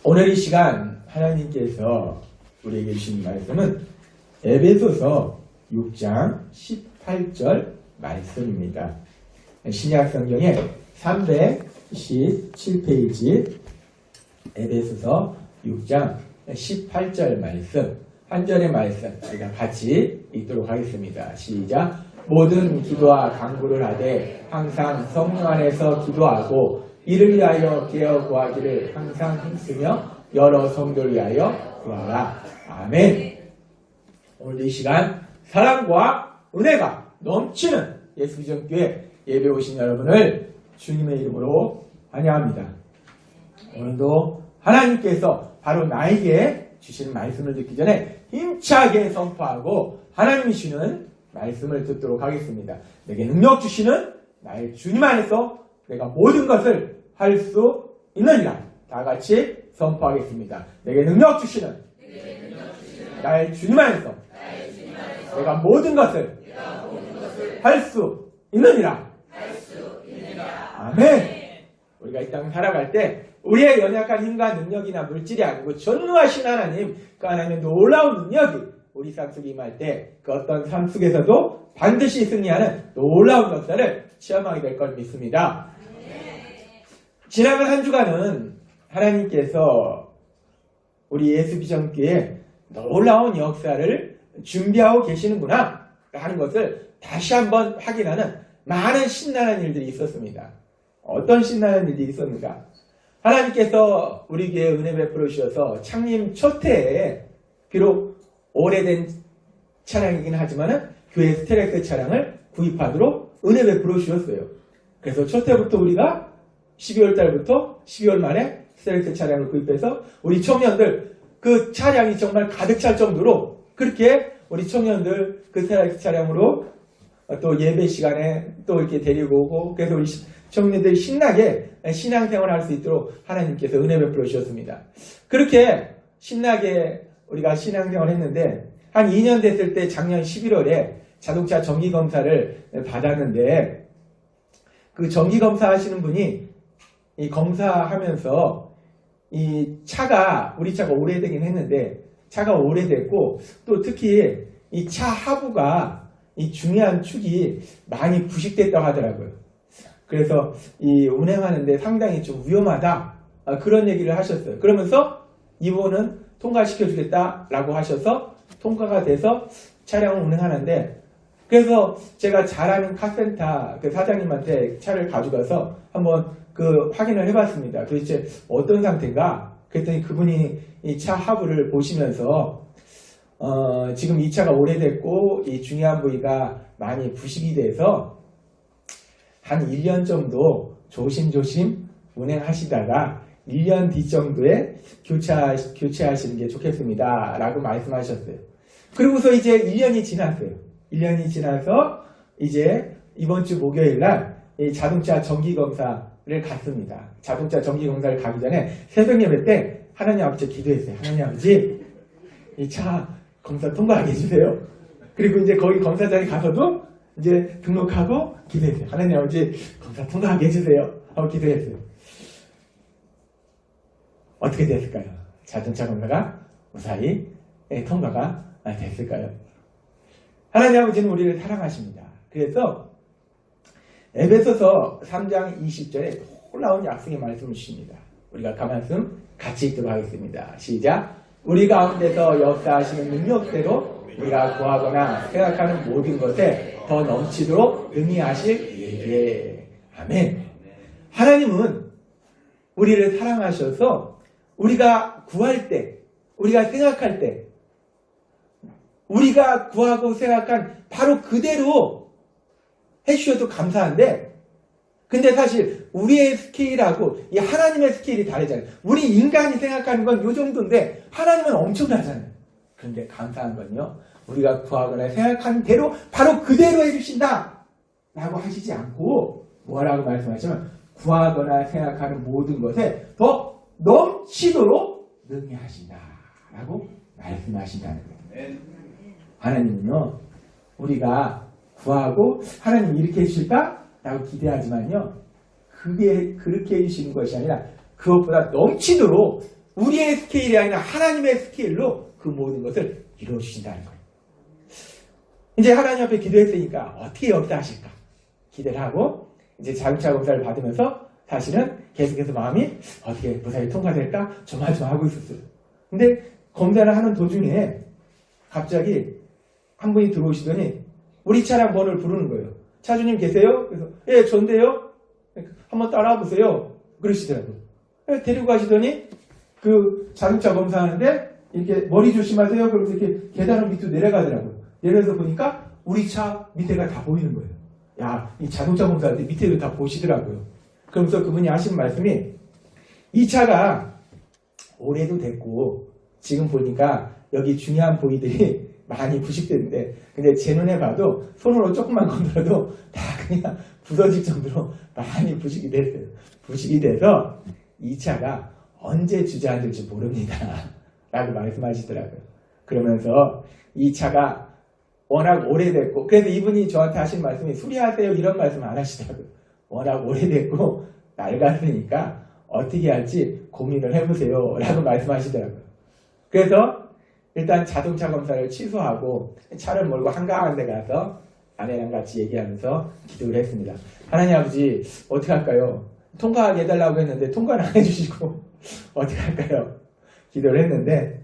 오늘 이 시간 하나님께서 우리에게 주신 말씀은 에베소서 6장 18절 말씀입니다. 신약성경의 317페이지 에베소서 6장 18절 말씀, 한 절의 말씀 우리가 같이 읽도록 하겠습니다. 시작. 모든 기도와 간구를 하되 항상 성령 안에서 기도하고 이를 위하여 깨어 구하기를 항상 힘쓰며 여러 성도를 위하여 구하라. 아멘. 오늘 이 시간 사랑과 은혜가 넘치는 예수비전교회 예배 오신 여러분을 주님의 이름으로 환영합니다. 오늘도 하나님께서 바로 나에게 주시는 말씀을 듣기 전에 힘차게 선포하고 하나님이 주시는 말씀을 듣도록 하겠습니다. 내게 능력 주시는 나의 주님 안에서 내가 모든 것을 할 수 있느니라. 다 같이 선포하겠습니다. 내게 능력 주시는 나의 주님 안에서 내가 모든 것을 할 수 있느니라. 아멘. 우리가 이 땅 살아갈 때 우리의 연약한 힘과 능력이나 물질이 아니고 전능하신 하나님, 그 하나님의 놀라운 능력이 우리 삶 속에 임할 때 그 어떤 삶 속에서도 반드시 승리하는 놀라운 역사를 체험하게 될 걸 믿습니다. 지나간 한 주간은 하나님께서 우리 예수비전교회에 놀라운 역사를 준비하고 계시는구나 하는 것을 다시 한번 확인하는 많은 신나는 일들이 있었습니다. 어떤 신나는 일들이 있었는가? 하나님께서 우리 교회에 은혜 베풀어 주셔서 창림 첫 해에 비록 오래된 차량이긴 하지만 교회 스트레스 차량을 구입하도록 은혜 베풀어 주셨어요. 그래서 첫 해부터 우리가 12월 달부터 12월 말에 스트레스 차량을 구입해서 우리 청년들 그 차량이 정말 가득 찰 정도로 그렇게 우리 청년들 그 스트레스 차량으로 또 예배 시간에 또 이렇게 데리고 오고 그래서 우리 청년들이 신나게 신앙생활을 할 수 있도록 하나님께서 은혜 베풀어 주셨습니다. 그렇게 신나게 우리가 신앙생활을 했는데 한 2년 됐을 때 작년 11월에 자동차 정기검사를 받았는데 그 정기검사 하시는 분이 이 검사하면서 이 차가 우리 차가 오래되긴 했는데 차가 오래됐고 또 특히 이 차 하부가 이 중요한 축이 많이 부식됐다고 하더라고요. 그래서 이 운행하는데 상당히 좀 위험하다 그런 얘기를 하셨어요. 그러면서 이번은 통과시켜 주겠다라고 하셔서 통과가 돼서 차량을 운행하는데 그래서 제가 잘 아는 카센터 그 사장님한테 차를 가져가서 한번 그 확인을 해봤습니다. 도대체 어떤 상태인가? 그랬더니 그분이 이 차 하부를 보시면서 지금 이 차가 오래됐고 이 중요한 부위가 많이 부식이 돼서 한 1년 정도 조심조심 운행하시다가 1년 뒤 정도에 교체하시는 게 좋겠습니다. 라고 말씀하셨어요. 그리고서 이제 1년이 지났어요. 1년이 지나서 이제 이번 주 목요일 날 자동차 정기검사를 갔습니다. 자동차 정기검사를 가기 전에 새벽 예배 때 하나님 아버지 기도했어요. 하나님 아버지 이 차 검사 통과하게 해주세요. 그리고 이제 거기 검사장에 가서도 이제 등록하고 기도했어요. 하나님 아버지 검사 통과하게 해주세요. 하고 기도했어요. 어떻게 됐을까요? 자동차 검사가 무사히 통과가 됐을까요? 하나님 아버지는 우리를 사랑하십니다. 그래서 에베소서 3장 20절에 놀라운 약속의 말씀을 주십니다. 우리가 그 말씀 같이 읽도록 하겠습니다. 시작. 우리 가운데서 역사하시는 능력대로 우리가 구하거나 생각하는 모든 것에 더 넘치도록 능히하실 이에게. 아멘. 하나님은 우리를 사랑하셔서 우리가 구할 때, 우리가 생각할 때, 우리가 구하고 생각한 바로 그대로 해주셔도 감사한데 근데 사실 우리의 스케일하고 이 하나님의 스케일이 다르잖아요. 우리 인간이 생각하는 건 요 정도인데 하나님은 엄청나잖아요. 그런데 감사한 건요. 우리가 구하거나 생각하는 대로 바로 그대로 해주신다 라고 하시지 않고 뭐라고 말씀하시면 구하거나 생각하는 모든 것에 더 넘치도록 능히 하신다 라고 말씀하신다는 거예요. 하나님은요. 우리가 구하고 하나님 이렇게 해주실까? 라고 기대하지만요. 그게 그렇게 해주시는 것이 아니라 그것보다 넘치도록 우리의 스케일이 아니라 하나님의 스케일로 그 모든 것을 이루어주신다는 거예요. 이제 하나님 앞에 기도했으니까 어떻게 역사하실까 기대를 하고 이제 자동차 검사를 받으면서 사실은 계속해서 마음이 어떻게 무사히 통과될까 조마조마하고 있었어요. 근데 검사를 하는 도중에 갑자기 한 분이 들어오시더니 우리 차량 번호를 부르는 거예요. 차주님 계세요? 그래서 예, 전데요. 한번 따라와 보세요. 그러시더라고요. 데리고 가시더니 그 자동차 검사하는데 이렇게 머리 조심하세요. 그러면서 이렇게 계단을 밑으로 내려가더라고요. 내려서 보니까 우리 차 밑에가 다 보이는 거예요. 야, 이 자동차 검사할 때 밑에도 다 보시더라고요. 그러면서 그분이 하신 말씀이 이 차가 오래도 됐고 지금 보니까 여기 중요한 부위들이 많이 부식됐는데 근데 제 눈에 봐도 손으로 조금만 건드려도 다 그냥 부서질 정도로 많이 부식이 됐어요. 부식이 돼서 이 차가 언제 주저앉을지 모릅니다. 라고 말씀하시더라고요. 그러면서 이 차가 워낙 오래됐고 그래서 이분이 저한테 하신 말씀이 수리하세요 이런 말씀 안 하시더라고요. 워낙 오래됐고 낡았으니까 어떻게 할지 고민을 해보세요 라고 말씀하시더라고요. 그래서 일단 자동차 검사를 취소하고 차를 몰고 한가한 데 가서 아내랑 같이 얘기하면서 기도를 했습니다. 하나님 아버지 어떻게 할까요? 통과하게 해달라고 했는데 통과를 안 해주시고 어떻게 할까요? 기도를 했는데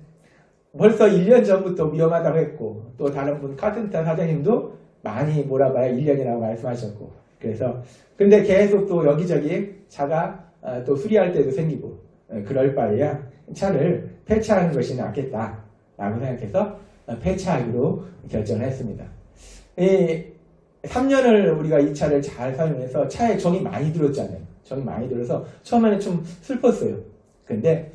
벌써 1년 전부터 위험하다고 했고 또 다른 분 카센터 사장님도 많이 몰아봐야 1년이라고 말씀하셨고 그래서 근데 계속 또 여기저기 차가 또 수리할 때도 생기고 그럴 바에야 차를 폐차하는 것이 낫겠다 라고 생각해서 폐차하기로 결정을 했습니다. 3년을 우리가 이 차를 잘 사용해서 차에 정이 많이 들었잖아요. 정이 많이 들어서 처음에는 좀 슬펐어요. 근데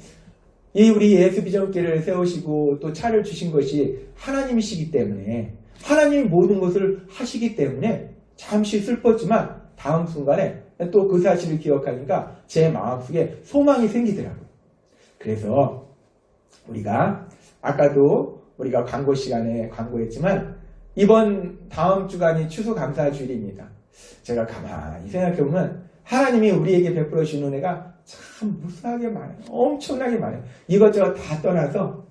이 우리 예수 비전교회를 세우시고 또 차를 주신 것이 하나님이시기 때문에 하나님이 모든 것을 하시기 때문에 잠시 슬펐지만 다음 순간에 또 그 사실을 기억하니까 제 마음속에 소망이 생기더라고요. 그래서 우리가 아까도 우리가 광고 시간에 광고했지만 이번 다음 주간이 추수감사주일입니다. 제가 가만히 생각해보면 하나님이 우리에게 베풀어 주는 은혜가 참 무수하게 많아요. 엄청나게 많아요. 이것저것 다 떠나서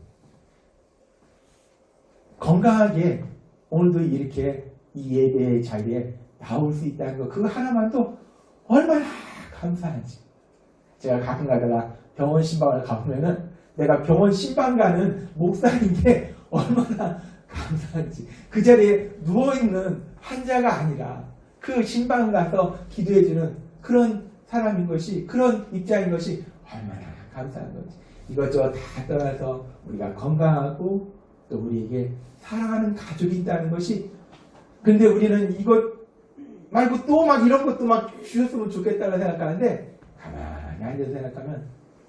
건강하게 오늘도 이렇게 이 예배의 자리에 나올 수 있다는 거 그거 하나만도 얼마나 감사한지. 제가 가끔 가다가 병원 신방을 가보면은 내가 병원 신방 가는 목사인 게 얼마나 감사한지. 그 자리에 누워있는 환자가 아니라 그 신방 가서 기도해주는 그런 사람인 것이 그런 입장인 것이 얼마나 감사한 건지. 이것저것 다 떠나서 우리가 건강하고 또 우리에게 사랑하는 가족이 있다는 것이 근데 우리는 이것 말고 또 막 이런 것도 막 주셨으면 좋겠다고 생각하는데 가만히 앉아서 생각하면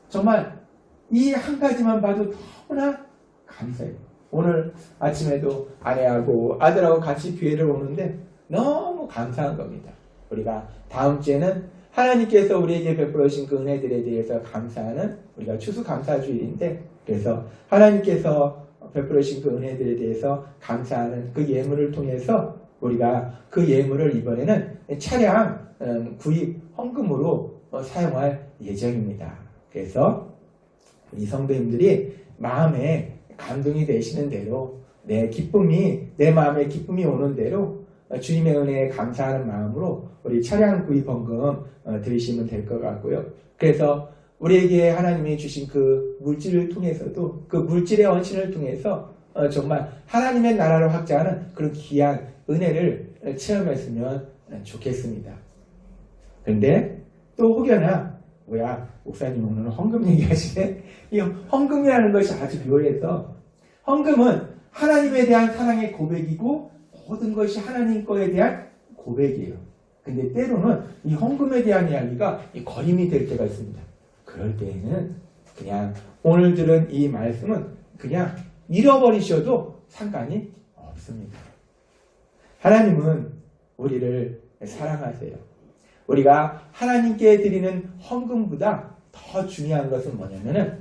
정말 이 한 가지만 봐도 너무나 감사해요. 오늘 아침에도 아내하고 아들하고 같이 교회를 오는데 너무 감사한 겁니다. 우리가 다음 주에는 하나님께서 우리에게 베풀어 주신 그 은혜들에 대해서 감사하는 우리가 추수감사주일인데 그래서 하나님께서 베풀어 주신 그 은혜들에 대해서 감사하는 그 예물을 통해서 우리가 그 예물을 이번에는 차량 구입 헌금으로 사용할 예정입니다. 그래서 우리 성도님들이 마음에 감동이 되시는 대로 내 마음에 기쁨이 오는 대로 주님의 은혜에 감사하는 마음으로 우리 차량 구입 헌금 드리시면 될 것 같고요. 그래서 우리에게 하나님이 주신 그 물질을 통해서도 그 물질의 헌신을 통해서 정말 하나님의 나라를 확장하는 그런 귀한 은혜를 체험했으면 좋겠습니다. 그런데 또 혹여나 뭐야 목사님 오늘 헌금 얘기하시네? 이 헌금이라는 것이 아주 묘해서 헌금은 하나님에 대한 사랑의 고백이고 모든 것이 하나님 거에 대한 고백이에요. 근데 때로는 이 헌금에 대한 이야기가 거림이 될 때가 있습니다. 그럴 때에는 그냥 오늘 들은 이 말씀은 그냥 잃어버리셔도 상관이 없습니다. 하나님은 우리를 사랑하세요. 우리가 하나님께 드리는 헌금보다 더 중요한 것은 뭐냐면은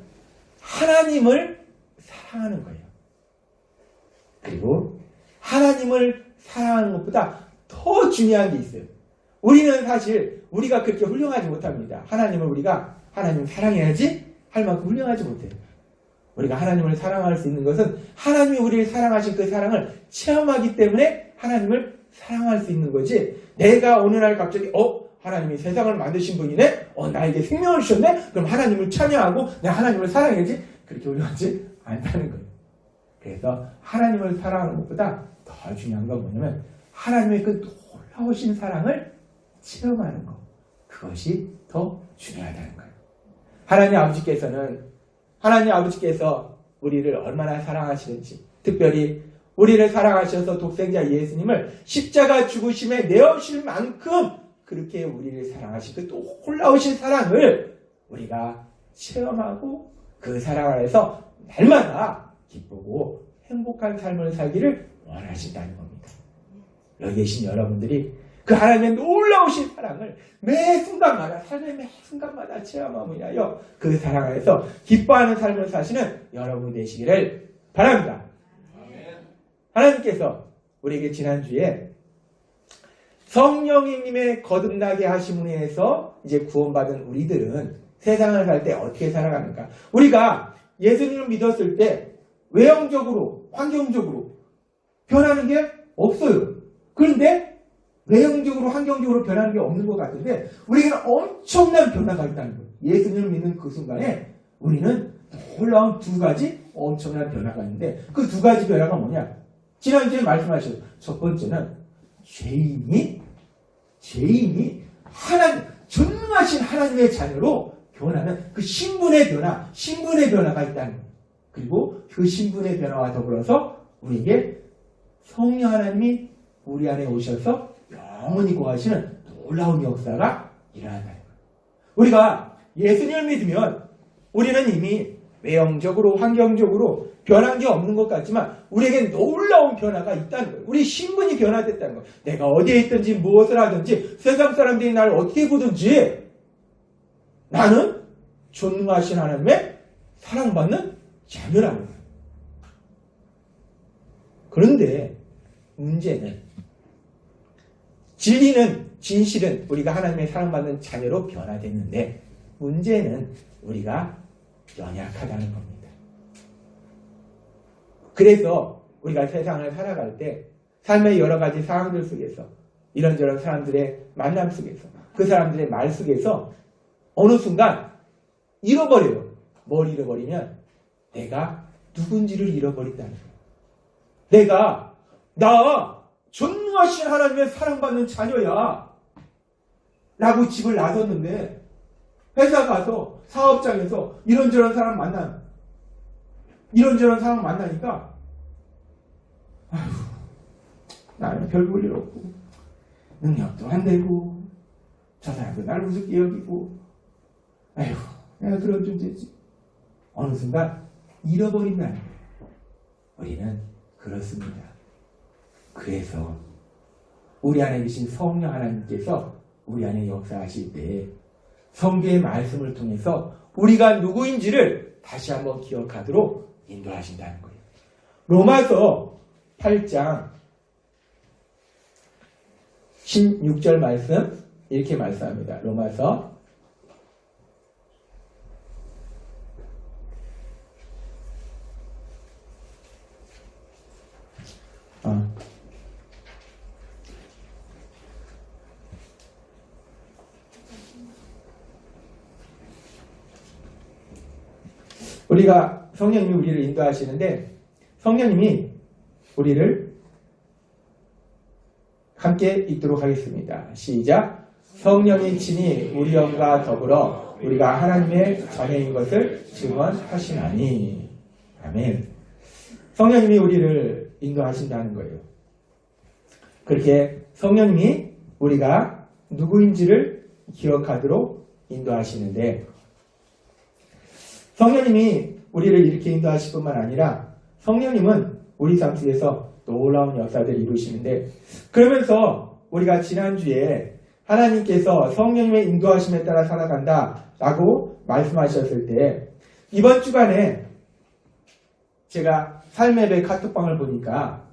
하나님을 사랑하는 거예요. 그리고 하나님을 사랑하는 것보다 더 중요한 게 있어요. 우리는 사실 우리가 그렇게 훌륭하지 못합니다. 하나님을 우리가 하나님 사랑해야지 할 만큼 훌륭하지 못해요. 우리가 하나님을 사랑할 수 있는 것은 하나님이 우리를 사랑하신 그 사랑을 체험하기 때문에 하나님을 사랑할 수 있는 거지. 내가 어느 날 갑자기 하나님이 세상을 만드신 분이네? 나에게 생명을 주셨네? 그럼 하나님을 찬양하고 내가 하나님을 사랑해야지? 그렇게 훌륭하지 않다는 거예요. 그래서 하나님을 사랑하는 것보다 더 중요한 건 뭐냐면 하나님의 그 놀라우신 사랑을 체험하는 것. 그것이 더 중요하다는 거예요. 하나님 아버지께서 우리를 얼마나 사랑하시는지, 특별히 우리를 사랑하셔서 독생자 예수님을 십자가 죽으심에 내어주실 만큼 그렇게 우리를 사랑하신 그 놀라우신 사랑을 우리가 체험하고 그 사랑 안에서 날마다 기쁘고 행복한 삶을 살기를 원하신다는 겁니다. 여기 계신 여러분들이 그 하나님의 놀라우신 사랑을 매 순간마다, 삶의 매 순간마다 체험함을 위하여 그 사랑 안에서 기뻐하는 삶을 사시는 여러분이 되시기를 바랍니다. 하나님께서 우리에게 지난주에 성령님의 거듭나게 하심으로 해서 이제 구원받은 우리들은 세상을 살 때 어떻게 살아가는가? 우리가 예수님을 믿었을 때 외형적으로, 환경적으로 변하는 게 없어요. 그런데 외형적으로, 환경적으로 변하는 게 없는 것 같은데 우리에게는 엄청난 변화가 있다는 거예요. 예수님을 믿는 그 순간에 우리는 놀라운 두 가지 엄청난 변화가 있는데 그 두 가지 변화가 뭐냐? 지난주에 말씀하셨죠. 첫 번째는 죄인이 전능하신 하나님의 자녀로 변하는 그 신분의 변화가 있다는 거예요. 그리고 그 신분의 변화와 더불어서 우리에게 성령 하나님이 우리 안에 오셔서 영원히 거하시는 놀라운 역사가 일어난다는 거예요. 우리가 예수님을 믿으면 우리는 이미 외형적으로, 환경적으로 변한 게 없는 것 같지만 우리에게 놀라운 변화가 있다는 거예요. 우리 신분이 변화됐다는 거예요. 내가 어디에 있든지 무엇을 하든지 세상 사람들이 나를 어떻게 보든지 나는 존귀하신 하나님의 사랑받는 자녀라는 거예요. 그런데 문제는 진실은 우리가 하나님의 사랑받는 자녀로 변화됐는데 문제는 우리가 연약하다는 겁니다. 그래서 우리가 세상을 살아갈 때 삶의 여러 가지 상황들 속에서 이런저런 사람들의 만남 속에서 그 사람들의 말 속에서 어느 순간 잃어버려요. 뭘 잃어버리면 내가 누군지를 잃어버린다는 거예요. 나 전능하신 하나님의 사랑받는 자녀야 라고 집을 나섰는데 회사 가서 사업장에서 이런저런 사람 만나니까 나는 별 볼 일 없고 능력도 안 되고 저 사람도 나를 우습게 여기고 내가 그런 존재지. 어느 순간 잃어버린다는 거예요. 우리는 그렇습니다. 그래서 우리 안에 계신 성령 하나님께서 우리 안에 역사하실 때 성경의 말씀을 통해서 우리가 누구인지를 다시 한번 기억하도록 인도하신다는 거예요. 로마서 8장 16절 말씀 이렇게 말씀합니다. 로마서 우리가 성령님이 우리를 인도하시는데 성령님이 우리를 함께 읽도록 하겠습니다. 시작. 성령이 친히 우리 영과 더불어 우리가 하나님의 자녀인 것을 증언하시나니. 아멘. 성령님이 우리를 인도하신다는 거예요. 그렇게 성령님이 우리가 누구인지를 기억하도록 인도하시는데 성령님이 우리를 이렇게 인도하실 뿐만 아니라 성령님은 우리 삶 속에서 놀라운 역사들을 이루시는데 그러면서 우리가 지난주에 하나님께서 성령님의 인도하심에 따라 살아간다 라고 말씀하셨을 때 이번 주간에 제가 삶의 배 카톡방을 보니까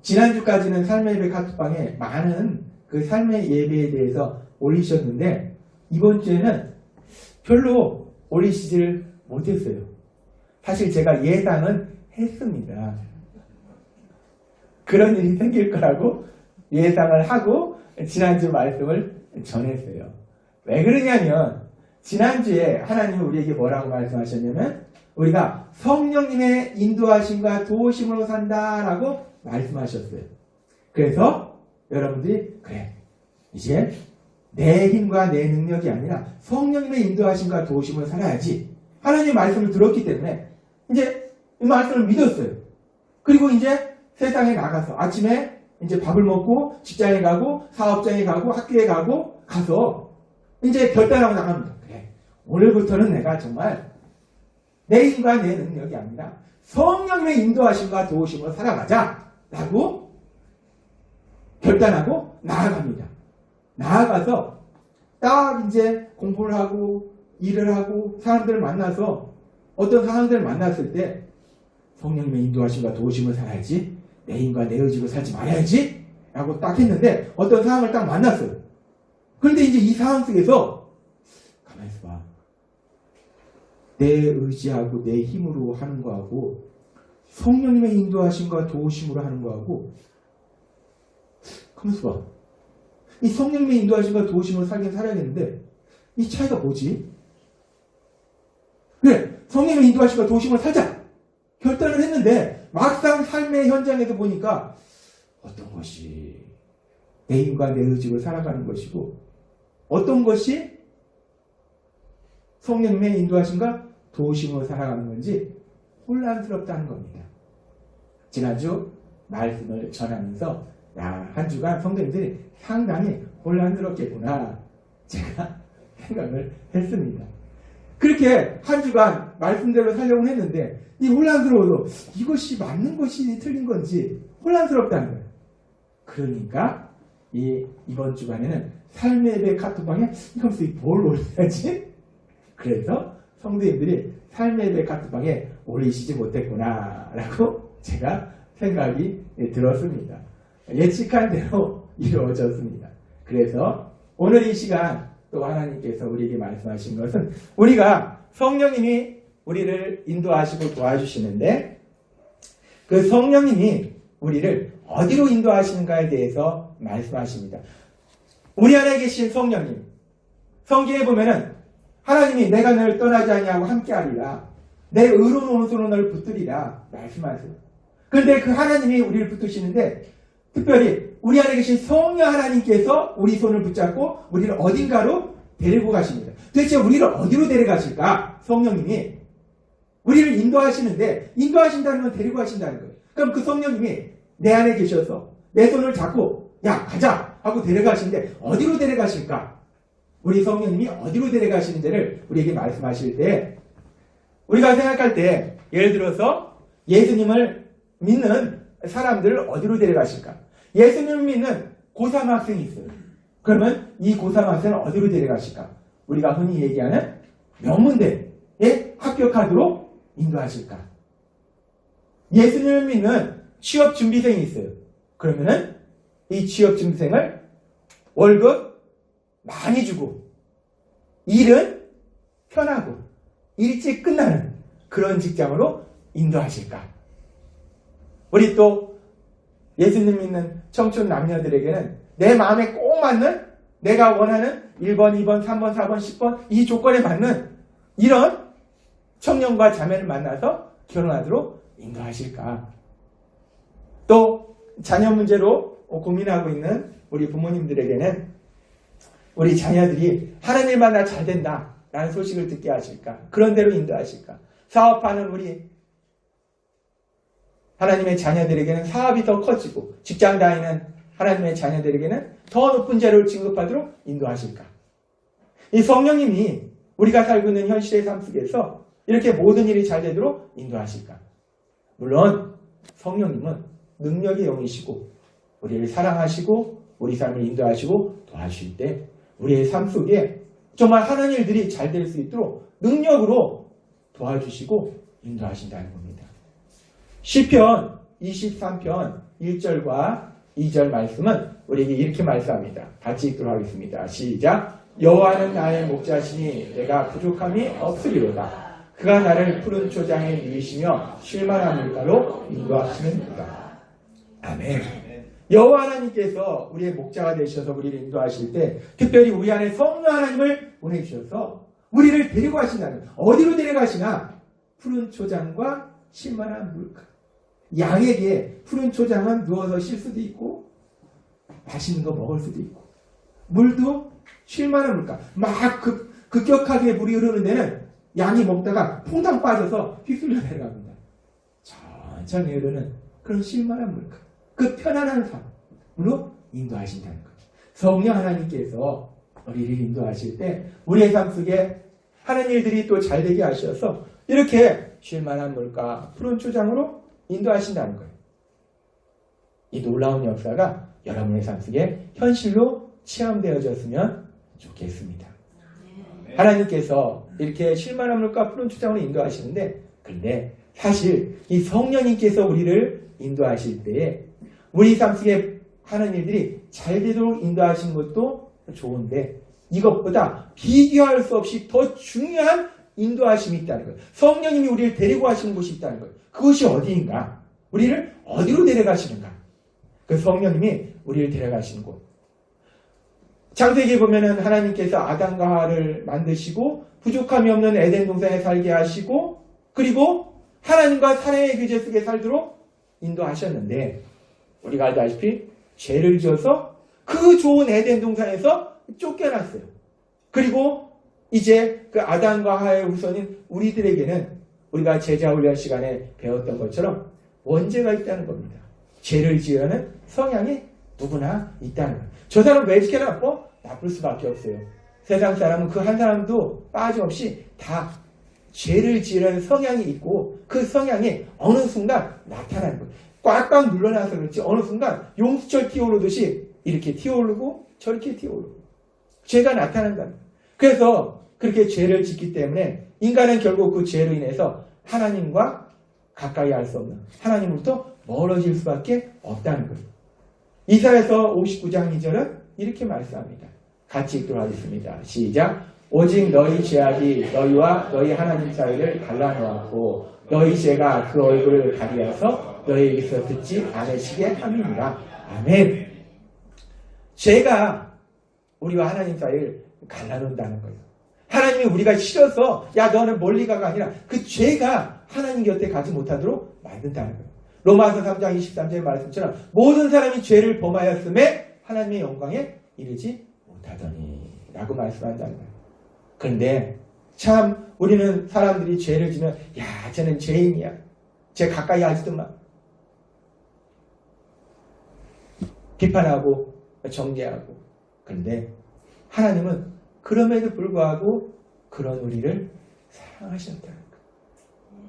지난주까지는 삶의 예배 카톡방에 많은 그 삶의 예배에 대해서 올리셨는데 이번 주에는 별로 올리시질 못했어요. 사실 제가 예상은 했습니다. 그런 일이 생길 거라고 예상을 하고 지난주 말씀을 전했어요. 왜 그러냐면 지난주에 하나님이 우리에게 뭐라고 말씀하셨냐면 우리가 성령님의 인도하심과 도우심으로 산다라고 말씀하셨어요. 그래서 여러분들이 그래 이제 내 힘과 내 능력이 아니라 성령님의 인도하심과 도우심으로 살아야지. 하나님의 말씀을 들었기 때문에 이제 이 말씀을 믿었어요. 그리고 이제 세상에 나가서 아침에 이제 밥을 먹고 직장에 가고 사업장에 가고 학교에 가서 이제 결단하고 나갑니다. 그래 오늘부터는 내가 정말 내 힘과 내 능력이 아니라 성령님의 인도하심과 도우심으로 살아가자 라고 결단하고 나아갑니다. 나아가서 딱 이제 공부를 하고 일을 하고 사람들을 만나서 어떤 사람들을 만났을 때 성령님의 인도하심과 도우심을 살아야지 내 힘과 내 의지로 살지 말아야지 라고 딱 했는데 어떤 사람을 딱 만났어요. 그런데 이제 이 상황 속에서 가만히 있어봐. 내 의지하고 내 힘으로 하는 거하고 성령님의 인도하심과 도우심으로 하는 거하고 가만히 있어봐. 이 성령님의 인도하심과 도우심으로 살긴 살아야겠는데 이 차이가 뭐지? 그래 성령님의 인도하심과 도우심으로 살자 결단을 했는데 막상 삶의 현장에서 보니까 어떤 것이 내 힘과 내 의지로 살아가는 것이고 어떤 것이 성령님의 인도하심과 도우심으로 살아가는 건지 혼란스럽다는 겁니다. 지난주 말씀을 전하면서 야, 한 주간 성도님들이 상당히 혼란스럽겠구나 제가 생각을 했습니다. 그렇게 한 주간 말씀대로 살려고 했는데 이 혼란스러워도 이것이 맞는 것이 틀린 건지 혼란스럽다는 거예요. 그러니까 이번 주간에는 삶의 예배 카톡방에 이러면서 뭘 올려야지? 그래서 성도님들이 삶의 예배 카톡방에 올리시지 못했구나 라고 제가 생각이 들었습니다. 예측한 대로 이루어졌습니다. 그래서 오늘 이 시간 또 하나님께서 우리에게 말씀하신 것은 우리가 성령님이 우리를 인도하시고 도와주시는데 그 성령님이 우리를 어디로 인도하시는가에 대해서 말씀하십니다. 우리 안에 계신 성령님 성경에 보면은 하나님이 내가 너를 떠나지 아니하고 함께하리라 내 의로운 오른손으로 너를 붙들리라 말씀하세요. 그런데 그 하나님이 우리를 붙드시는데 특별히 우리 안에 계신 성령 하나님께서 우리 손을 붙잡고 우리를 어딘가로 데리고 가십니다. 도대체 우리를 어디로 데려가실까? 성령님이 우리를 인도하시는데 인도하신다는 건 데리고 가신다는 거예요. 그럼 그 성령님이 내 안에 계셔서 내 손을 잡고 야 가자 하고 데려가시는데 어디로 데려가실까? 우리 성령님이 어디로 데려가시는지를 우리에게 말씀하실 때 우리가 생각할 때 예를 들어서 예수님을 믿는 사람들을 어디로 데려가실까? 예수님을 믿는 고3 학생이 있어요. 그러면 이 고3 학생을 어디로 데려가실까? 우리가 흔히 얘기하는 명문대에 합격하도록 인도하실까? 예수님을 믿는 취업 준비생이 있어요. 그러면은 이 취업 준비생을 월급 많이 주고 일은 편하고 일찍 끝나는 그런 직장으로 인도하실까? 우리 또 예수님 믿는 청춘 남녀들에게는 내 마음에 꼭 맞는 내가 원하는 1번, 2번, 3번, 4번, 10번 이 조건에 맞는 이런 청년과 자매를 만나서 결혼하도록 인도하실까? 또 자녀 문제로 고민하고 있는 우리 부모님들에게는 우리 자녀들이 하나님 만나 잘 된다 라는 소식을 듣게 하실까? 그런 대로 인도하실까? 사업하는 우리 하나님의 자녀들에게는 사업이 더 커지고 직장 다니는 하나님의 자녀들에게는 더 높은 자료를 진급하도록 인도하실까? 이 성령님이 우리가 살고 있는 현실의 삶 속에서 이렇게 모든 일이 잘 되도록 인도하실까? 물론 성령님은 능력의 영이시고 우리를 사랑하시고 우리 삶을 인도하시고 도와주실 때 우리의 삶 속에 정말 하는 일들이 잘 될 수 있도록 능력으로 도와주시고 인도하신다는 겁니다. 시편 23편 1절과 2절 말씀은 우리에게 이렇게 말씀합니다. 같이 읽도록 하겠습니다. 시작. 여호와는 나의 목자시니 내가 부족함이 없으리로다. 그가 나를 푸른 초장에 누이시며 쉴만한 물가로 인도하시는이다. 아멘. 여호와 하나님께서 우리의 목자가 되셔서 우리를 인도하실 때 특별히 우리 안에 성령 하나님을 보내주셔서 우리를 데리고 가신다는 거예요. 어디로 데려가시나? 푸른 초장과 쉴만한 물가. 양에게 푸른 초장은 누워서 쉴 수도 있고 맛있는 거 먹을 수도 있고 물도 쉴만한 물가. 막 급격하게 물이 흐르는 데는 양이 먹다가 퐁당 빠져서 휩쓸려 내려갑니다. 천천히 흐르는 그런 쉴만한 물가. 그 편안한 삶으로 인도하신다는 거죠. 성령 하나님께서 우리를 인도하실 때 우리의 삶 속에 하는 일들이 또 잘 되게 하셔서 이렇게 쉴만한 물가, 푸른 초장으로 인도하신다는 거예요. 이 놀라운 역사가 여러분의 삶 속에 현실로 체험되어졌으면 좋겠습니다. 하나님께서 이렇게 쉴만한 물가, 푸른 초장으로 인도하시는데, 그런데 사실 이 성령님께서 우리를 인도하실 때에 우리 삶 속에 하는 일들이 잘 되도록 인도하시는 것도 좋은데 이것보다 비교할 수 없이 더 중요한 인도하심이 있다는 거예요. 성령님이 우리를 데리고 가시는 곳이 있다는 거예요. 그것이 어디인가? 우리를 어디로 데려가시는가? 그 성령님이 우리를 데려가시는 곳. 창세기에 보면은 하나님께서 아담과 하와를 만드시고 부족함이 없는 에덴 동산에 살게 하시고 그리고 하나님과 사랑의 교제 속에 살도록 인도하셨는데 우리가 알다시피 죄를 지어서 그 좋은 에덴 동산에서 쫓겨났어요. 그리고 이제 그 아담과 하와의 후손인 우리들에게는 우리가 제자 훈련 시간에 배웠던 것처럼 원죄가 있다는 겁니다. 죄를 지으려는 성향이 누구나 있다는 거예요. 저 사람 왜 이렇게 나빠? 나쁠 수밖에 없어요. 세상 사람은 그 한 사람도 빠짐없이 다 죄를 지으려는 성향이 있고 그 성향이 어느 순간 나타나는 거예요. 꽉꽉 눌러놔서 그렇지 어느 순간 용수철 튀어오르듯이 이렇게 튀어오르고 저렇게 튀어오르고 죄가 나타난다. 그래서 그렇게 죄를 짓기 때문에 인간은 결국 그 죄로 인해서 하나님과 가까이 할 수 없는 하나님으로부터 멀어질 수밖에 없다는 거예요. 이사야서 59장 2절은 이렇게 말씀합니다. 같이 읽도록 하겠습니다. 시작. 오직 너희 죄악이 너희와 너희 하나님 사이를 갈라놓았고 너희 죄가 그 얼굴을 가리어서 너희에게서 듣지 않으시게 함이니라. 아멘. 죄가 우리와 하나님 사이를 갈라놓는다는 거예요. 하나님이 우리가 싫어서 야 너는 멀리 가가 아니라 그 죄가 하나님 곁에 가지 못하도록 만든다는 거예요. 로마서 3장 23절 말씀처럼 모든 사람이 죄를 범하였음에 하나님의 영광에 이르지 못하더니 라고 말씀한다는 거예요. 그런데 참 우리는 사람들이 죄를 지면 야 쟤는 죄인이야. 쟤 가까이 하지도 마. 비판하고 정죄하고. 그런데 하나님은 그럼에도 불구하고 그런 우리를 사랑하셨다는 거예요.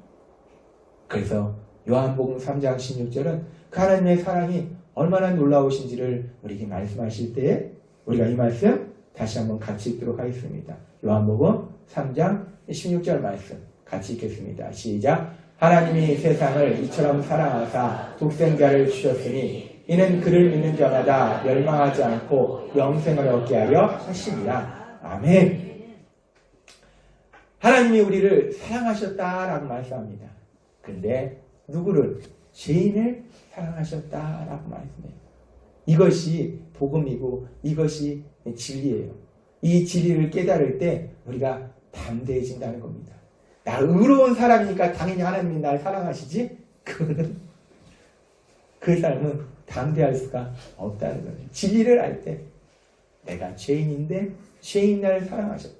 그래서 요한복음 3장 16절은 그 하나님의 사랑이 얼마나 놀라우신지를 우리에게 말씀하실 때에 우리가 이 말씀 다시 한번 같이 읽도록 하겠습니다. 요한복음 3장 16절 말씀 같이 읽겠습니다. 시작. 하나님이 세상을 이처럼 사랑하사 독생자를 주셨으니 이는 그를 믿는 자마다 멸망하지 않고 영생을 얻게 하려 하심이라. 아멘. 하나님이 우리를 사랑하셨다라고 말씀합니다. 그런데 누구를? 죄인을 사랑하셨다라고 말씀해요. 이것이 복음이고 이것이 진리예요. 이 진리를 깨달을 때 우리가 담대해진다는 겁니다. 나 의로운 사람이니까 당연히 하나님이 날 사랑하시지? 그거는 그 삶은 담대할 수가 없다는 거예요. 진리를 알 때 내가 죄인인데 죄인 나를 사랑하셨다.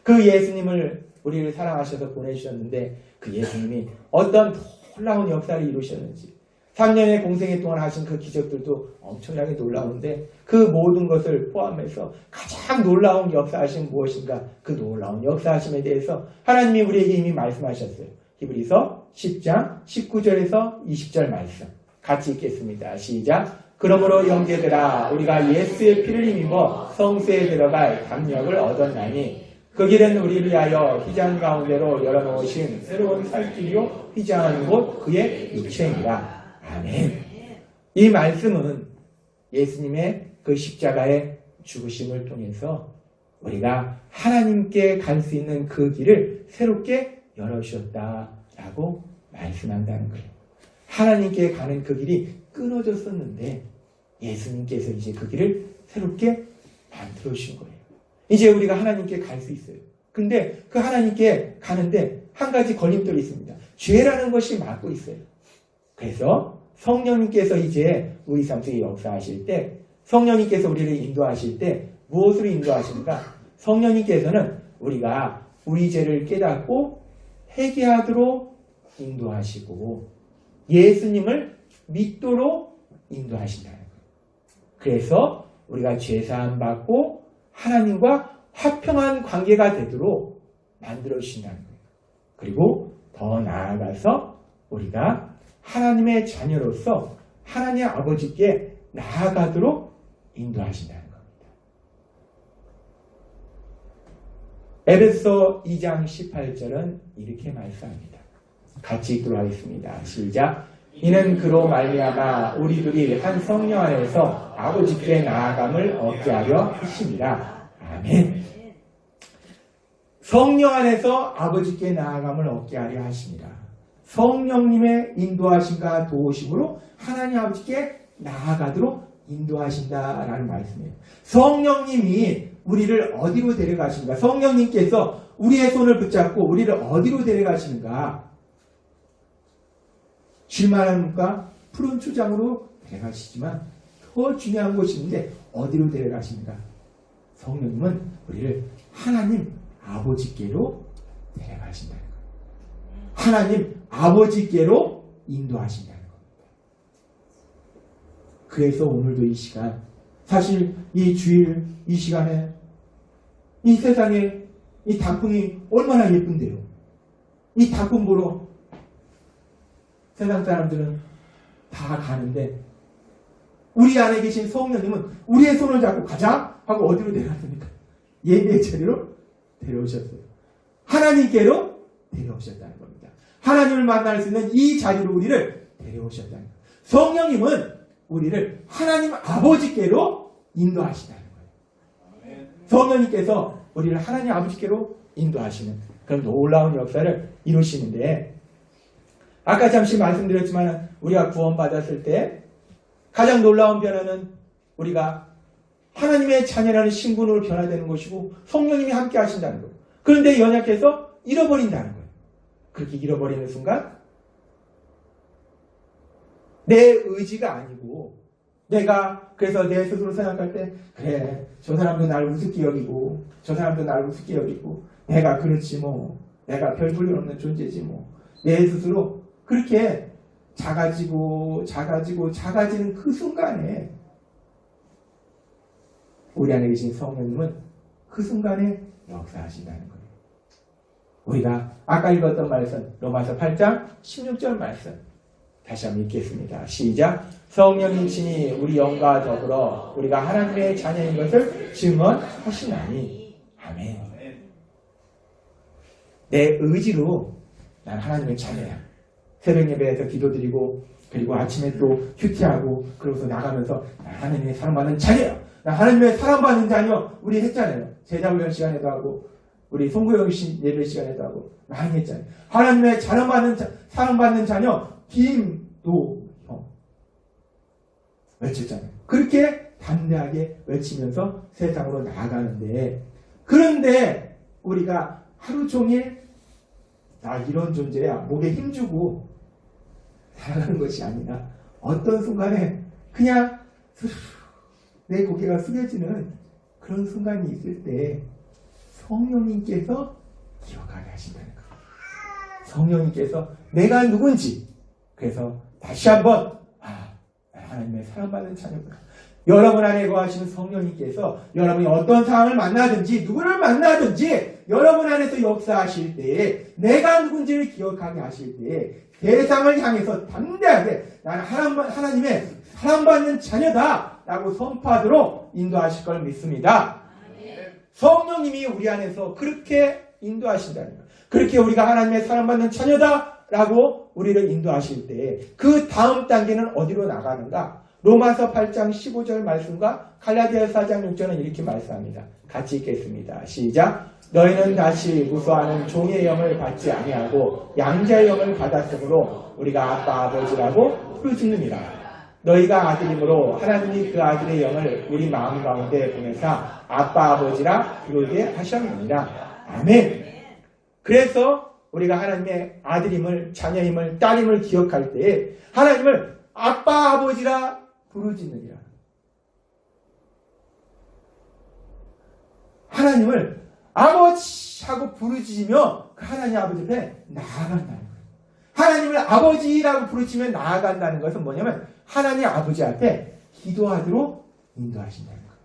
그 예수님을 우리를 사랑하셔서 보내주셨는데 그 예수님이 어떤 놀라운 역사를 이루셨는지 3년의 공생애 동안 하신 그 기적들도 엄청나게 놀라운데 그 모든 것을 포함해서 가장 놀라운 역사하심 무엇인가? 그 놀라운 역사하심에 대해서 하나님이 우리에게 이미 말씀하셨어요. 히브리서 10장 19절에서 20절 말씀 같이 읽겠습니다. 시작. 그러므로 형제들아 우리가 예수의 피를 힘입어 성수에 들어갈 담력을 얻었나니 그 길은 우리를 위하여 휘장 가운데로 열어놓으신 새로운 살길이요 휘장하는 곳 그의 육체이니라. 아멘. 이 말씀은 예수님의 그 십자가의 죽으심을 통해서 우리가 하나님께 갈 수 있는 그 길을 새롭게 열어주셨다라고 말씀한다는 거예요. 하나님께 가는 그 길이 끊어졌었는데 예수님께서 이제 그 길을 새롭게 만들어 주신 거예요. 이제 우리가 하나님께 갈 수 있어요. 근데 그 하나님께 가는데 한 가지 걸림돌이 있습니다. 죄라는 것이 막고 있어요. 그래서 성령님께서 이제 우리 삶 속에 역사하실 때, 성령님께서 우리를 인도하실 때 무엇으로 인도하십니까? 성령님께서는 우리가 우리 죄를 깨닫고 회개하도록 인도하시고 예수님을 믿도록 인도하신다는 거예요. 그래서 우리가 죄사함 받고 하나님과 화평한 관계가 되도록 만들어주신다는 거예요. 그리고 더 나아가서 우리가 하나님의 자녀로서 하나님 아버지께 나아가도록 인도하신다는 겁니다. 에베소 2장 18절은 이렇게 말씀합니다. 같이 읽도록 하겠습니다. 시작. 이는 그로 말미암아 우리들이 한 성령 안에서 아버지께 나아감을 얻게 하려 하심이라. 아멘. 성령 안에서 아버지께 나아감을 얻게 하려 하십니다. 성령님의 인도하심과 도우심으로 하나님 아버지께 나아가도록 인도하신다라는 말씀이에요. 성령님이 우리를 어디로 데려가십니까? 성령님께서 우리의 손을 붙잡고 우리를 어디로 데려가시는가? 쉴만한가? 푸른 초장으로 데려가시지만 더 중요한 곳이 있는데 어디로 데려가십니까? 성령님은 우리를 하나님 아버지께로 데려가신다는 거예요. 하나님 아버지께로 인도하신다는 겁니다. 그래서 오늘도 이 시간, 사실 이 주일, 이 시간에 이 세상에 이 단풍이 얼마나 예쁜데요. 이 단풍 보러 세상 사람들은 다 가는데 우리 안에 계신 성령님은 우리의 손을 잡고 가자 하고 어디로 데려갔습니까? 예배의 자리로 데려오셨어요. 하나님께로 데려오셨다는 겁니다. 하나님을 만날 수 있는 이 자리로 우리를 데려오셨다는 겁니다. 성령님은 우리를 하나님 아버지께로 인도하신다는 거예요. 성령님께서 우리를 하나님 아버지께로 인도하시는 그런 놀라운 역사를 이루시는데, 아까 잠시 말씀드렸지만 우리가 구원받았을 때 가장 놀라운 변화는 우리가 하나님의 자녀라는 신분으로 변화되는 것이고 성령님이 함께 하신다는 거예요. 그런데 연약해서 잃어버린다는 거예요. 그렇게 잃어버리는 순간 내 의지가 아니고 내가 그래서 내 스스로 생각할 때 그래 저 사람도 날 우습게 여기고 저 사람도 날 우습게 여기고 내가 그렇지 뭐 내가 별 볼일 없는 존재지 뭐 내 스스로 그렇게 작아지는 그 순간에 우리 안에 계신 성령님은 그 순간에 역사하신다는 거예요. 우리가 아까 읽었던 말씀 로마서 8장 16절 말씀 다시 한번 읽겠습니다. 시작. 성령님 친히 우리 영과 더불어 우리가 하나님의 자녀인 것을 증언하시나니. 아멘. 내 의지로 난 하나님의 자녀야. 새벽 예배에서 기도드리고 그리고 아침에 또 큐티하고 그러고서 나가면서 나 하나님의 사랑받는 자녀야. 나 하나님의 사랑받는 자녀 우리 했잖아요. 제자훈련 시간에도 하고 우리 송구영 예배 시간에도 하고 많이 했잖아요. 하나님의 사랑받는 자녀 김도형 외쳤잖아요. 그렇게 담대하게 외치면서 세상으로 나아가는데, 그런데 우리가 하루 종일 나 이런 존재야 목에 힘주고 살아가는 것이 아니라 어떤 순간에 그냥 내 고개가 숙여지는 그런 순간이 있을 때 성령님께서 기억하게 하신다는 거예요. 성령님께서 내가 누군지, 그래서 다시 한번 하나님의 사랑받는 자녀구나. 여러분 안에 거하시는 성령님께서 여러분이 어떤 상황을 만나든지 누구를 만나든지 여러분 안에서 역사하실 때에 내가 누군지를 기억하게 하실 때에 대상을 향해서 담대하게 나는 하나님의 사랑받는 자녀다 라고 선포하도록 인도하실 걸 믿습니다. 성령님이 우리 안에서 그렇게 인도하신다는 거예요. 그렇게 우리가 하나님의 사랑받는 자녀다 라고 우리를 인도하실 때 그 다음 단계는 어디로 나가는가? 로마서 8장 15절 말씀과 갈라디아서 4장 6절은 이렇게 말씀합니다. 같이 읽겠습니다. 시작. 너희는 다시 무수하는 종의 영을 받지 아니하고 양자의 영을 받았으므로 우리가 아빠 아버지라고 부르짖느니라. 너희가 아들이므로 하나님이 그 아들의 영을 우리 마음 가운데 보내사 아빠 아버지라 부르게 하셨느니라. 아멘. 그래서 우리가 하나님의 아들임을, 자녀임을, 딸임을 기억할 때에 하나님을 아빠 아버지라 부르짖느니라. 하나님을 아버지 하고 부르짖으며 그 하나님 아버지 앞에 나아간다는 거예요. 하나님을 아버지라고 부르짖으며 나아간다는 것은 뭐냐면 하나님 아버지 앞에 기도하도록 인도하신다는 거예요.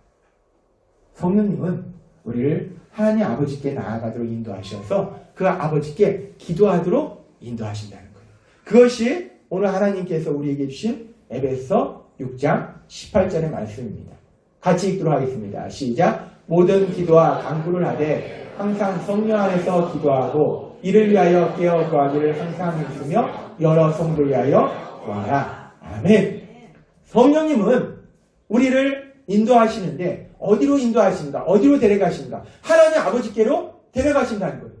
성령님은 우리를 하나님 아버지께 나아가도록 인도하셔서 그 아버지께 기도하도록 인도하신다는 거예요. 그것이 오늘 하나님께서 우리에게 주신 에베소 6장 18절의 말씀입니다. 같이 읽도록 하겠습니다. 시작. 모든 기도와 간구를 하되 항상 성령 안에서 기도하고 이를 위하여 깨어 구하기를 항상 힘쓰며 여러 성도를 위하여 구하라. 아멘. 성령님은 우리를 인도하시는데 어디로 인도하신가? 어디로 데려가신가? 하나님 아버지께로 데려가신다는 거예요.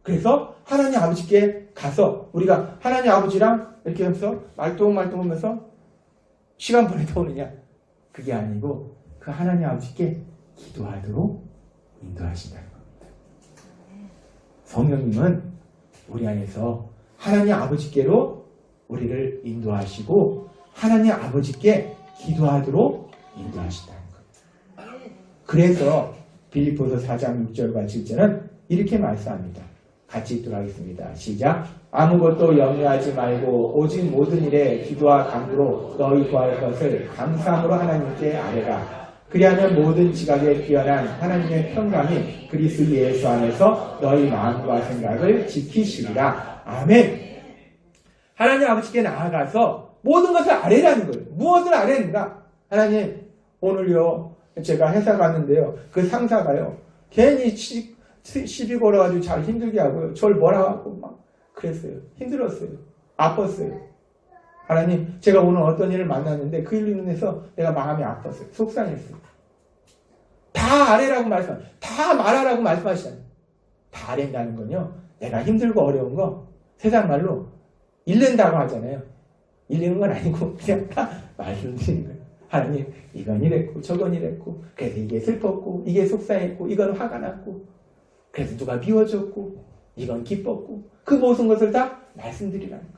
그래서 하나님 아버지께 가서 우리가 하나님 아버지랑 이렇게 하면서 말똥말똥하면서 시간 보내다 오느냐? 그게 아니고 그 하나님 아버지께 기도하도록 인도하신다는 겁니다. 성령님은 우리 안에서 하나님 아버지께로 우리를 인도하시고 하나님 아버지께 기도하도록 인도하신다는 겁니다. 그래서 빌립보서 4장 6절과 7절은 이렇게 말씀합니다. 같이 읽도록 하겠습니다. 시작. 아무것도 염려하지 말고 오직 모든 일에 기도와 간구로 너희 구할 것을 감사함으로 하나님께 아뢰라. 그리하면 모든 지각에 뛰어난 하나님의 평강이 그리스도 예수 안에서 너희 마음과 생각을 지키시리라. 아멘. 하나님 아버지께 나아가서 모든 것을 아뢰라는 거예요. 무엇을 아뢰는가? 하나님, 오늘요 제가 회사 갔는데요 그 상사가요 괜히 시비 걸어가지고 잘 힘들게 하고요 저를 뭐라 하고 막 그랬어요. 힘들었어요. 아팠어요. 하나님, 제가 오늘 어떤 일을 만났는데 그 일로 인해서 내가 마음이 아팠어요. 속상했어요. 다 아뢰라고 다 말하라고 말씀하시잖아요. 다 아뢰다는 건요, 내가 힘들고 어려운 거 세상 말로 일른다고 하잖아요. 일리는 건 아니고 그냥 다 말씀드리는 거예요. 하나님, 이건 이랬고 저건 이랬고 그래서 이게 슬펐고 이게 속상했고 이건 화가 났고 그래서 누가 미워졌고 이건 기뻤고 그 모든 것을 다 말씀드리라는 거예요.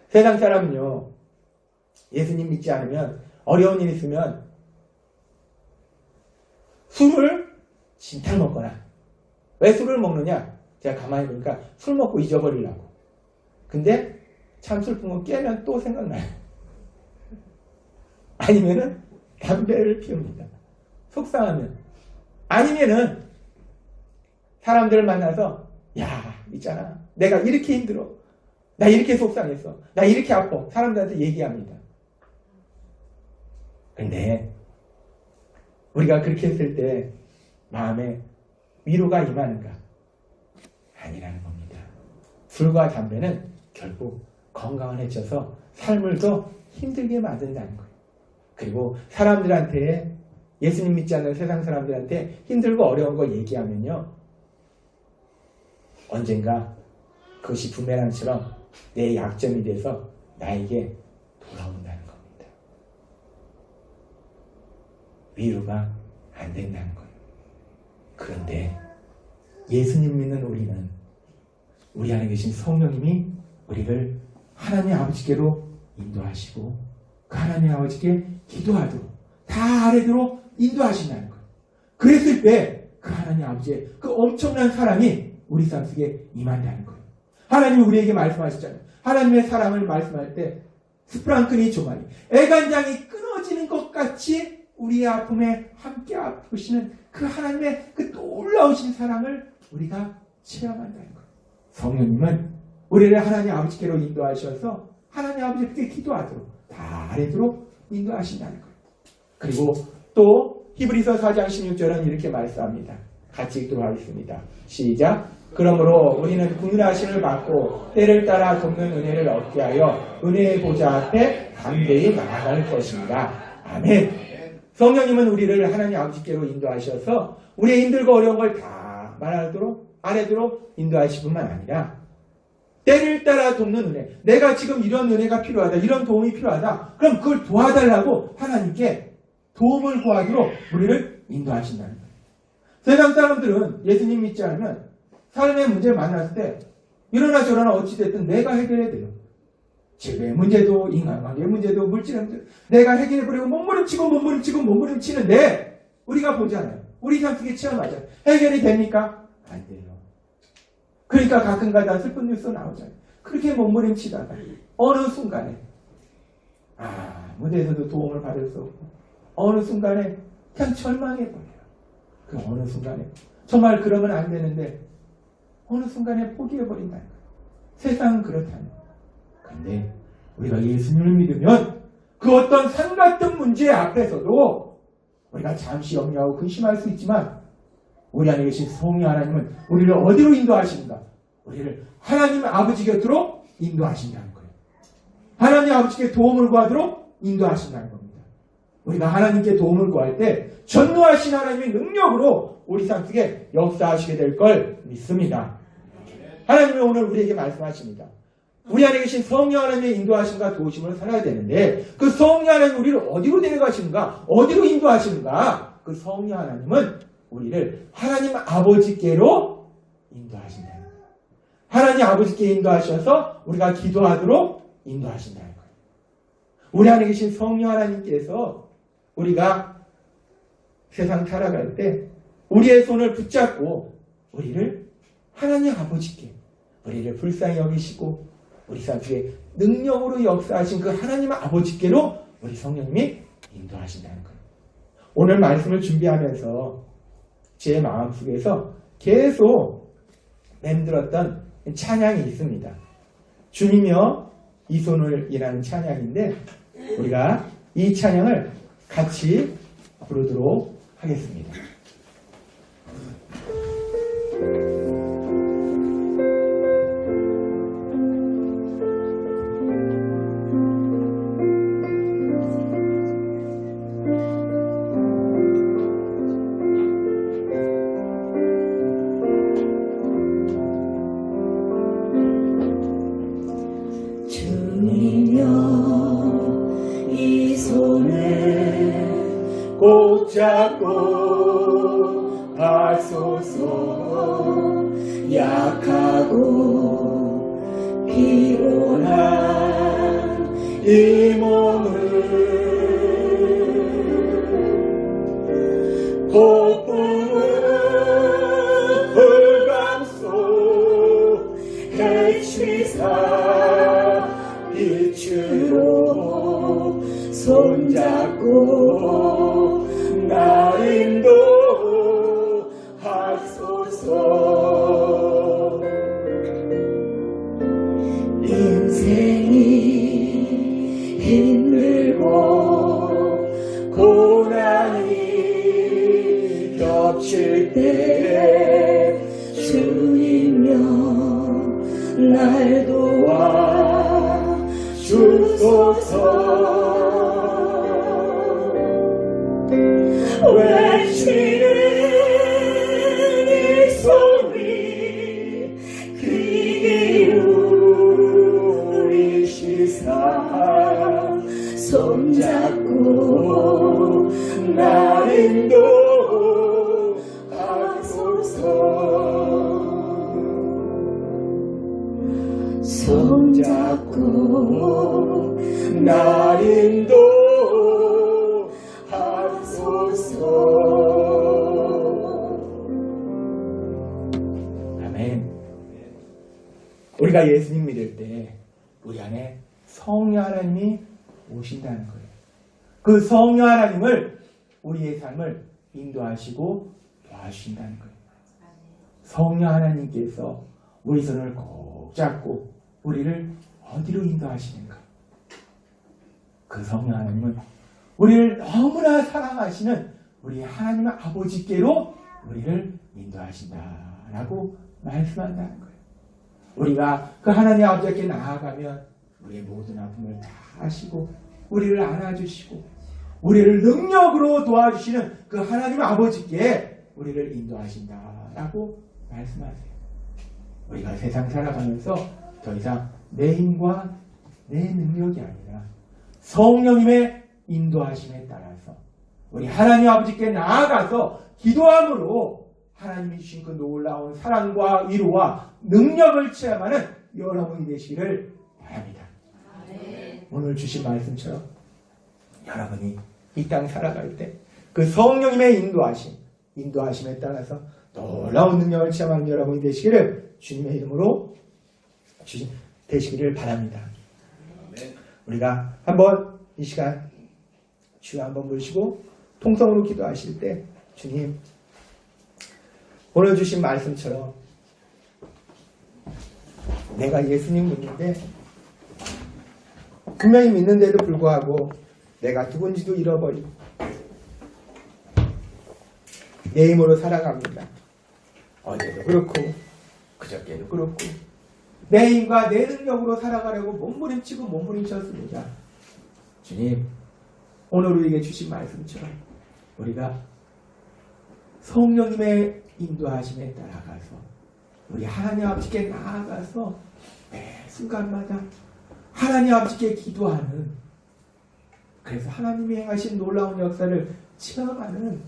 세상 사람은요, 예수님 믿지 않으면 어려운 일 있으면 술을 진탕 먹거나. 왜 술을 먹느냐? 제가 가만히 보니까 술 먹고 잊어버리려고. 근데 참 슬픈 건 깨면 또 생각나요. 아니면은 담배를 피웁니다. 속상하면. 아니면은 사람들을 만나서 야, 있잖아. 내가 이렇게 힘들어. 나 이렇게 속상했어. 나 이렇게 아파. 사람들한테 얘기합니다. 근데 우리가 그렇게 했을 때 마음에 위로가 임하는가? 아니라는 겁니다. 술과 담배는 결국 건강을 해쳐서 삶을 더 힘들게 만든다는 거예요. 그리고 사람들한테, 예수님 믿지 않는 세상 사람들한테 힘들고 어려운 거 얘기하면요, 언젠가 그것이 부메랑처럼 내 약점이 돼서 나에게 돌아온다는 겁니다. 위로가 안 된다는 거예요. 그런데 예수님 믿는 우리는 우리 안에 계신 성령님이 우리를 하나님 아버지께로 인도하시고 그 하나님 아버지께 기도하도록 다 아뢰도록 인도하신다는 거예요. 그랬을 때 그 하나님 아버지의 그 엄청난 사랑이 우리 삶 속에 임한다는 거예요. 하나님이 우리에게 말씀하셨잖아요. 하나님의 사랑을 말씀할 때 스프랑크니 조마니 애간장이 끊어지는 것 같이 우리의 아픔에 함께 아프시는 그 하나님의 그 놀라우신 사랑을 우리가 체험한다는 거예요. 성령님은 우리를 하나님 아버지께로 인도하셔서 하나님 아버지께 기도하도록 다 아뢰도록 인도하신다는 거예요. 그리고 또 히브리서 4장 16절은 이렇게 말씀합니다. 같이 읽도록 하겠습니다. 시작. 그러므로 우리는 국률하심을 받고 때를 따라 돕는 은혜를 얻게 하여 은혜의 보좌 앞에 담대히 나아갈 것입니다. 아멘. 성령님은 우리를 하나님 아버지께로 인도하셔서 우리의 힘들고 어려운 걸 다 말하도록 아뢰도록 인도하실 뿐만 아니라 때를 따라 돕는 은혜. 내가 지금 이런 은혜가 필요하다. 이런 도움이 필요하다. 그럼 그걸 도와달라고 하나님께 도움을 구하도록 우리를 인도하신다는 거예요. 세상 사람들은 예수님 믿지 않으면 삶의 문제를 만났을 때 이러나 저러나 어찌됐든 내가 해결해야 돼요. 재배 문제도 인간관계 문제도 물질 문제 내가 해결해버리고 몸부림치는데 우리가 보잖아요. 우리 상식에 체험하잖아요. 해결이 됩니까? 안 돼요. 그러니까 가끔가다 슬픈 뉴스 나오잖아요. 그렇게 몸부림치다가 어느 순간에 무대에서도 도움을 받을 수 없고 어느 순간에 그냥 절망해버려요. 그 어느 순간에 정말 그러면 안 되는데 어느 순간에 포기해버린다는 거예요. 세상은 그렇다는 거예요. 그런데 우리가 예수님을 믿으면 그 어떤 산 같은 문제 앞에서도 우리가 잠시 염려하고 근심할 수 있지만 우리 안에 계신 성령 하나님은 우리를 어디로 인도하십니까? 우리를 하나님 아버지 곁으로 인도하신다는 거예요. 하나님 아버지께 도움을 구하도록 인도하신다는 겁니다. 우리가 하나님께 도움을 구할 때 전능하신 하나님의 능력으로 우리 삶 속에 역사하시게 될 걸 믿습니다. 하나님이 오늘 우리에게 말씀하십니다. 우리 안에 계신 성령 하나님의 인도하심과 도우심을 살아야 되는데 그 성령 하나님 우리를 어디로 데려가시는가? 어디로 인도하시는가? 그 성령 하나님은 우리를 하나님 아버지께로 인도하신다는 거예요. 하나님 아버지께 인도하셔서 우리가 기도하도록 인도하신다는 거예요. 우리 안에 계신 성령 하나님께서 우리가 세상 살아갈 때 우리의 손을 붙잡고 우리를 하나님 아버지께 우리를 불쌍히 여기시고 우리 삶 속에 능력으로 역사하신 그 하나님 아버지께로 우리 성령님이 인도하신다는 거예요. 오늘 말씀을 준비하면서 제 마음속에서 계속 맴들었던 찬양이 있습니다. 주님이여 이 손을이라는 찬양인데 우리가 이 찬양을 같이 부르도록 하겠습니다. 꼭 잡고 하소서. 약하고 피곤한 이 몸을 폭풍은 흑암속 해치사 빛으로 손잡고 날 인도하소서. 인생이 힘들고 고난이 겹칠 때에 주이며 날 도와 주소서. 외치는 이 소리 귀 기울이시사 손잡고 날 인도하소서. 손잡고 날 인도하소서. 아멘. 우리가 예수님 믿을 때 우리 안에 성령 하나님이 오신다는 거예요. 그 성령 하나님을 우리의 삶을 인도하시고 도와주신다는 거예요. 성령 하나님께서 우리 손을 꼭 잡고 우리를 어디로 인도하시는가? 그 성령 하나님은 우리를 너무나 사랑하시는 우리 하나님 아버지께로 우리를 인도하신다라고 말씀한다는 거예요. 우리가 그 하나님 아버지께 나아가면 우리의 모든 아픔을 다 아시고 우리를 안아주시고 우리를 능력으로 도와주시는 그 하나님 아버지께 우리를 인도하신다라고 말씀하세요. 우리가 세상 살아가면서 더 이상 내 힘과 내 능력이 아니라 성령님의 인도하심에 따라서 우리 하나님 아버지께 나아가서 기도함으로 하나님이 주신 그 놀라운 사랑과 위로와 능력을 체험하는 여러분이 되시기를 바랍니다. 오늘 주신 말씀처럼 여러분이 이 땅 살아갈 때 그 성령님의 인도하심에 따라서 놀라운 능력을 체험하는 여러분이 되시기를 주님의 이름으로 되시기를 바랍니다. 우리가 한번 이 시간 주여 한번 모시고 통성으로 기도하실 때 주님 오늘 주신 말씀처럼 내가 예수님 믿는데 분명히 믿는데도 불구하고 내가 누군지도 잃어버리고 내 힘으로 살아갑니다. 어제도 그렇고 그저께도 그렇고 내 힘과 내 능력으로 살아가려고 몸부림쳤습니다. 주님 오늘 우리에게 주신 말씀처럼 우리가 성령님의 인도하심에 따라가서 우리 하나님 아버지께 나아가서 매 순간마다 하나님 아버지께 기도하는 그래서 하나님이 행하신 놀라운 역사를 체험하는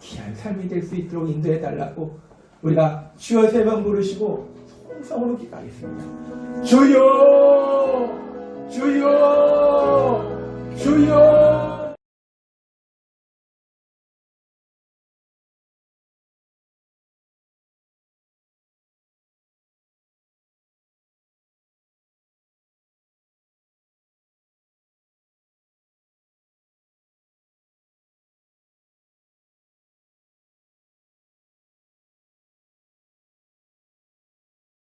귀한 삶이 될 수 있도록 인도해 달라고 우리가 주여 세 번 부르시고 통성으로 기도하겠습니다. 주여 주여 주여